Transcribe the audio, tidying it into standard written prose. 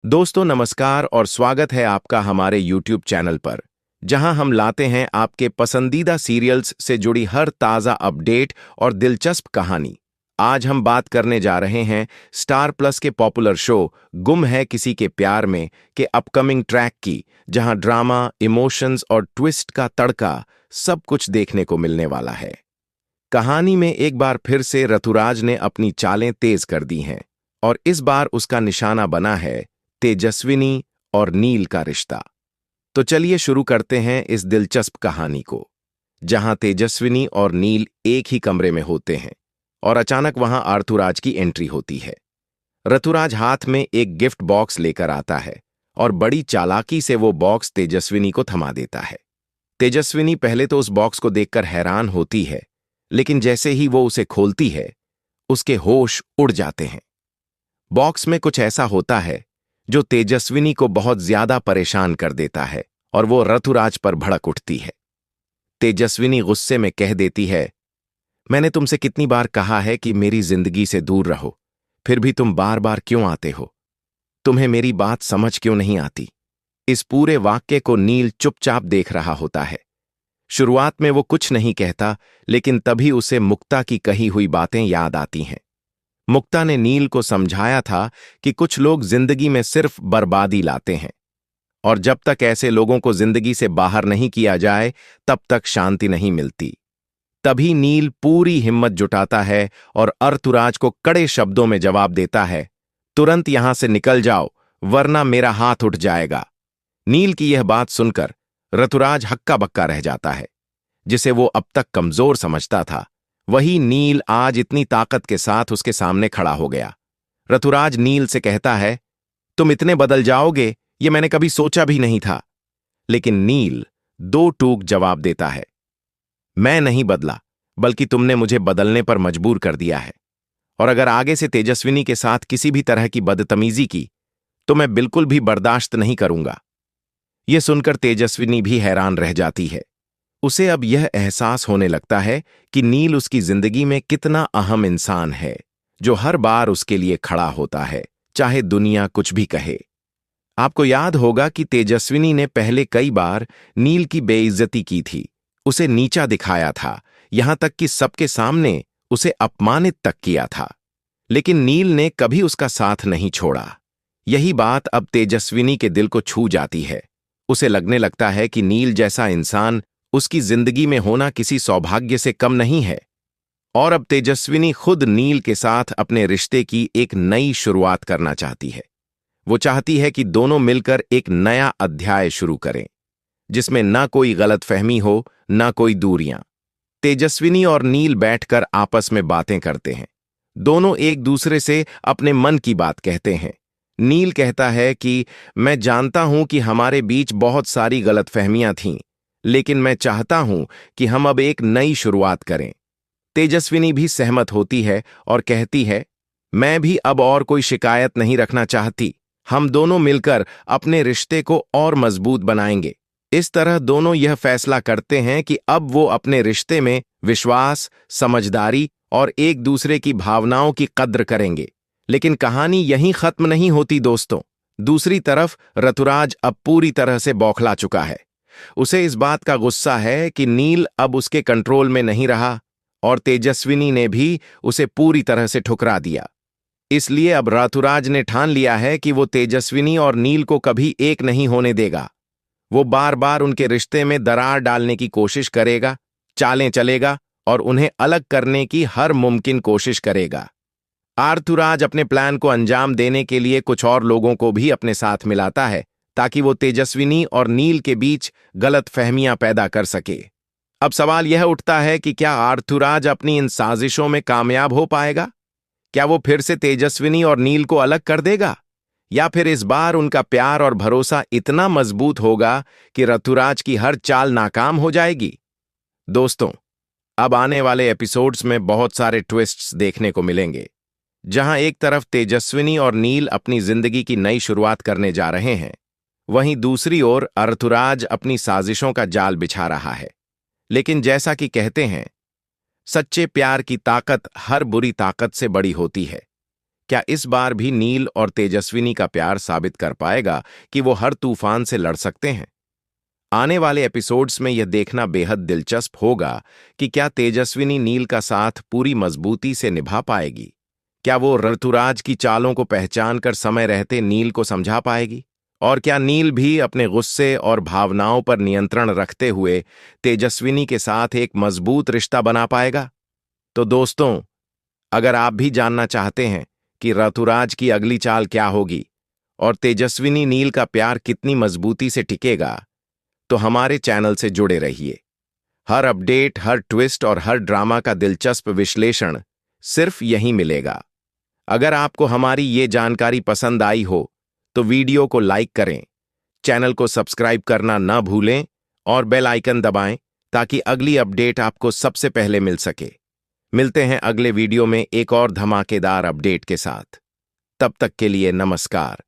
दोस्तों नमस्कार और स्वागत है आपका हमारे YouTube चैनल पर, जहां हम लाते हैं आपके पसंदीदा सीरियल्स से जुड़ी हर ताज़ा अपडेट और दिलचस्प कहानी। आज हम बात करने जा रहे हैं स्टार प्लस के पॉपुलर शो गुम है किसी के प्यार में के अपकमिंग ट्रैक की, जहां ड्रामा, इमोशंस और ट्विस्ट का तड़का सब कुछ देखने को मिलने वाला है। कहानी में एक बार फिर से ऋतुराज ने अपनी चालें तेज कर दी हैं और इस बार उसका निशाना बना है तेजस्विनी और नील का रिश्ता। तो चलिए शुरू करते हैं इस दिलचस्प कहानी को, जहां तेजस्विनी और नील एक ही कमरे में होते हैं और अचानक वहां ऋतुराज की एंट्री होती है। ऋतुराज हाथ में एक गिफ्ट बॉक्स लेकर आता है और बड़ी चालाकी से वो बॉक्स तेजस्विनी को थमा देता है। तेजस्विनी पहले तो उस बॉक्स को देखकर हैरान होती है, लेकिन जैसे ही वो उसे खोलती है, उसके होश उड़ जाते हैं। बॉक्स में कुछ ऐसा होता है जो तेजस्विनी को बहुत ज्यादा परेशान कर देता है और वो ऋतुराज पर भड़क उठती है। तेजस्विनी गुस्से में कह देती है, मैंने तुमसे कितनी बार कहा है कि मेरी जिंदगी से दूर रहो, फिर भी तुम बार बार क्यों आते हो? तुम्हें मेरी बात समझ क्यों नहीं आती? इस पूरे वाक्य को नील चुपचाप देख रहा होता है। शुरुआत में वो कुछ नहीं कहता, लेकिन तभी उसे मुक्ता की कही हुई बातें याद आती हैं। मुक्ता ने नील को समझाया था कि कुछ लोग जिंदगी में सिर्फ बर्बादी लाते हैं और जब तक ऐसे लोगों को जिंदगी से बाहर नहीं किया जाए, तब तक शांति नहीं मिलती। तभी नील पूरी हिम्मत जुटाता है और ऋतुराज को कड़े शब्दों में जवाब देता है, तुरंत यहां से निकल जाओ, वरना मेरा हाथ उठ जाएगा। नील की यह बात सुनकर ऋतुराज हक्का बक्का रह जाता है। जिसे वो अब तक कमजोर समझता था, वही नील आज इतनी ताकत के साथ उसके सामने खड़ा हो गया। ऋतुराज नील से कहता है, तुम इतने बदल जाओगे ये मैंने कभी सोचा भी नहीं था। लेकिन नील दो टूक जवाब देता है, मैं नहीं बदला, बल्कि तुमने मुझे बदलने पर मजबूर कर दिया है। और अगर आगे से तेजस्विनी के साथ किसी भी तरह की बदतमीजी की, तो मैं बिल्कुल भी बर्दाश्त नहीं करूंगा। यह सुनकर तेजस्विनी भी हैरान रह जाती है। उसे अब यह एहसास होने लगता है कि नील उसकी जिंदगी में कितना अहम इंसान है, जो हर बार उसके लिए खड़ा होता है, चाहे दुनिया कुछ भी कहे। आपको याद होगा कि तेजस्विनी ने पहले कई बार नील की बेइज्जती की थी, उसे नीचा दिखाया था, यहां तक कि सबके सामने उसे अपमानित तक किया था। लेकिन नील ने कभी उसका साथ नहीं छोड़ा। यही बात अब तेजस्विनी के दिल को छू जाती है। उसे लगने लगता है कि नील जैसा इंसान उसकी जिंदगी में होना किसी सौभाग्य से कम नहीं है। और अब तेजस्विनी खुद नील के साथ अपने रिश्ते की एक नई शुरुआत करना चाहती है। वो चाहती है कि दोनों मिलकर एक नया अध्याय शुरू करें, जिसमें ना कोई गलतफहमी हो, ना कोई दूरियां। तेजस्विनी और नील बैठकर आपस में बातें करते हैं। दोनों एक दूसरे से अपने मन की बात कहते हैं। नील कहता है कि मैं जानता हूं कि हमारे बीच बहुत सारी गलतफहमियां थीं, लेकिन मैं चाहता हूं कि हम अब एक नई शुरुआत करें। तेजस्विनी भी सहमत होती है और कहती है, मैं भी अब और कोई शिकायत नहीं रखना चाहती। हम दोनों मिलकर अपने रिश्ते को और मजबूत बनाएंगे। इस तरह दोनों यह फैसला करते हैं कि अब वो अपने रिश्ते में विश्वास, समझदारी और एक दूसरे की भावनाओं की कद्र करेंगे। लेकिन कहानी यहीं खत्म नहीं होती दोस्तों। दूसरी तरफ ऋतुराज अब पूरी तरह से बौखला चुका है। उसे इस बात का गुस्सा है कि नील अब उसके कंट्रोल में नहीं रहा और तेजस्विनी ने भी उसे पूरी तरह से ठुकरा दिया। इसलिए अब ऋतुराज ने ठान लिया है कि वो तेजस्विनी और नील को कभी एक नहीं होने देगा। वो बार बार उनके रिश्ते में दरार डालने की कोशिश करेगा, चालें चलेगा और उन्हें अलग करने की हर मुमकिन कोशिश करेगा। ऋतुराज अपने प्लान को अंजाम देने के लिए कुछ और लोगों को भी अपने साथ मिलाता है, ताकि वो तेजस्विनी और नील के बीच गलतफहमियां पैदा कर सके। अब सवाल यह उठता है कि क्या ऋतुराज अपनी इन साजिशों में कामयाब हो पाएगा? क्या वो फिर से तेजस्विनी और नील को अलग कर देगा, या फिर इस बार उनका प्यार और भरोसा इतना मजबूत होगा कि ऋतुराज की हर चाल नाकाम हो जाएगी? दोस्तों, अब आने वाले एपिसोड्स में बहुत सारे ट्विस्ट्स देखने को मिलेंगे, जहां एक तरफ तेजस्विनी और नील अपनी जिंदगी की नई शुरुआत करने जा रहे हैं, वहीं दूसरी ओर ऋतुराज अपनी साजिशों का जाल बिछा रहा है। लेकिन जैसा कि कहते हैं, सच्चे प्यार की ताकत हर बुरी ताकत से बड़ी होती है, क्या इस बार भी नील और तेजस्विनी का प्यार साबित कर पाएगा कि वो हर तूफान से लड़ सकते हैं? आने वाले एपिसोड्स में यह देखना बेहद दिलचस्प होगा कि क्या तेजस्विनी नील का साथ पूरी मजबूती से निभा पाएगी। क्या वो ऋतुराज की चालों को पहचान कर समय रहते नील को समझा पाएगी? और क्या नील भी अपने गुस्से और भावनाओं पर नियंत्रण रखते हुए तेजस्विनी के साथ एक मजबूत रिश्ता बना पाएगा? तो दोस्तों, अगर आप भी जानना चाहते हैं कि ऋतुराज की अगली चाल क्या होगी और तेजस्विनी नील का प्यार कितनी मजबूती से टिकेगा, तो हमारे चैनल से जुड़े रहिए। हर अपडेट, हर ट्विस्ट और हर ड्रामा का दिलचस्प विश्लेषण सिर्फ यहीं मिलेगा। अगर आपको हमारी ये जानकारी पसंद आई हो तो वीडियो को लाइक करें, चैनल को सब्सक्राइब करना ना भूलें और बेल आइकन दबाएं ताकि अगली अपडेट आपको सबसे पहले मिल सके। मिलते हैं अगले वीडियो में एक और धमाकेदार अपडेट के साथ। तब तक के लिए नमस्कार।